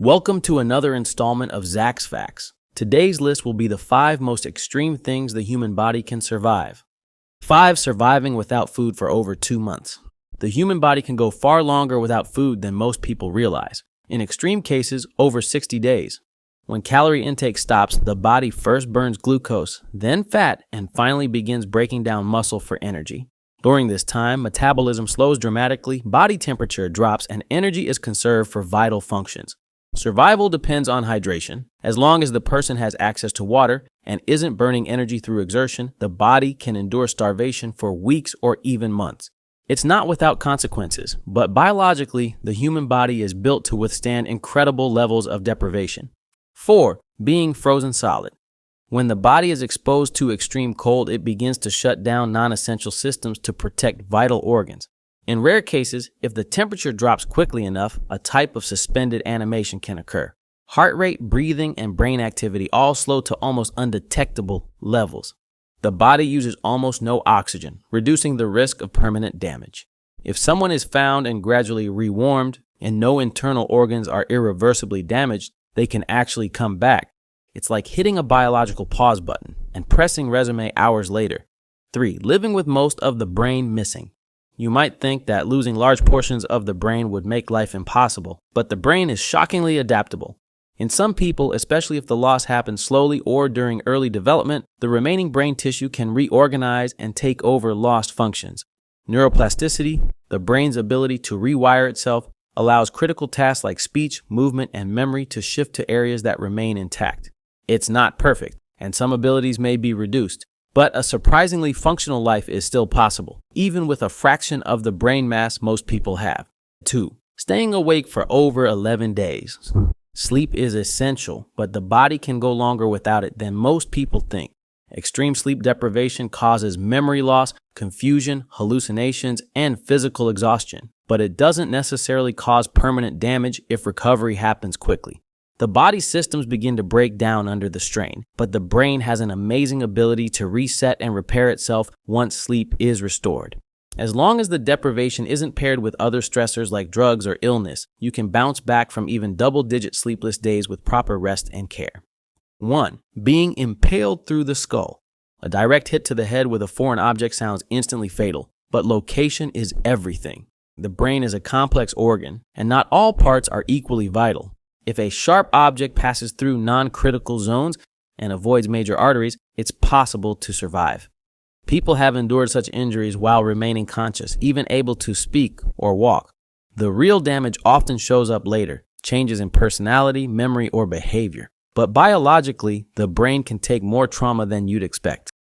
Welcome to another installment of ZAXFAX. Today's list will be the 5 most extreme things the human body can survive. 5 surviving without food for over 2 months. The human body can go far longer without food than most people realize. In extreme cases, over 60 days. When calorie intake stops, the body first burns glucose, then fat, and finally begins breaking down muscle for energy. During this time, metabolism slows dramatically, body temperature drops, and energy is conserved for vital functions. Survival depends on hydration. As long as the person has access to water and isn't burning energy through exertion, the body can endure starvation for weeks or even months. It's not without consequences, but biologically, the human body is built to withstand incredible levels of deprivation. 4. Being frozen solid. When the body is exposed to extreme cold, it begins to shut down non-essential systems to protect vital organs. In rare cases, if the temperature drops quickly enough, a type of suspended animation can occur. Heart rate, breathing, and brain activity all slow to almost undetectable levels. The body uses almost no oxygen, reducing the risk of permanent damage. If someone is found and gradually rewarmed and no internal organs are irreversibly damaged, they can actually come back. It's like hitting a biological pause button and pressing resume hours later. 3. Living with most of the brain missing. You might think that losing large portions of the brain would make life impossible, but the brain is shockingly adaptable. In some people, especially if the loss happens slowly or during early development, the remaining brain tissue can reorganize and take over lost functions. Neuroplasticity, the brain's ability to rewire itself, allows critical tasks like speech, movement, and memory to shift to areas that remain intact. It's not perfect, and some abilities may be reduced. But a surprisingly functional life is still possible, even with a fraction of the brain mass most people have. 2. Staying awake for over 11 days. Sleep is essential, but the body can go longer without it than most people think. Extreme sleep deprivation causes memory loss, confusion, hallucinations, and physical exhaustion, but it doesn't necessarily cause permanent damage if recovery happens quickly. The body's systems begin to break down under the strain, but the brain has an amazing ability to reset and repair itself once sleep is restored. As long as the deprivation isn't paired with other stressors like drugs or illness, you can bounce back from even double-digit sleepless days with proper rest and care. 1. Being impaled through the skull. A direct hit to the head with a foreign object sounds instantly fatal, but location is everything. The brain is a complex organ, and not all parts are equally vital. If a sharp object passes through non-critical zones and avoids major arteries, it's possible to survive. People have endured such injuries while remaining conscious, even able to speak or walk. The real damage often shows up later, changes in personality, memory, or behavior. But biologically, the brain can take more trauma than you'd expect.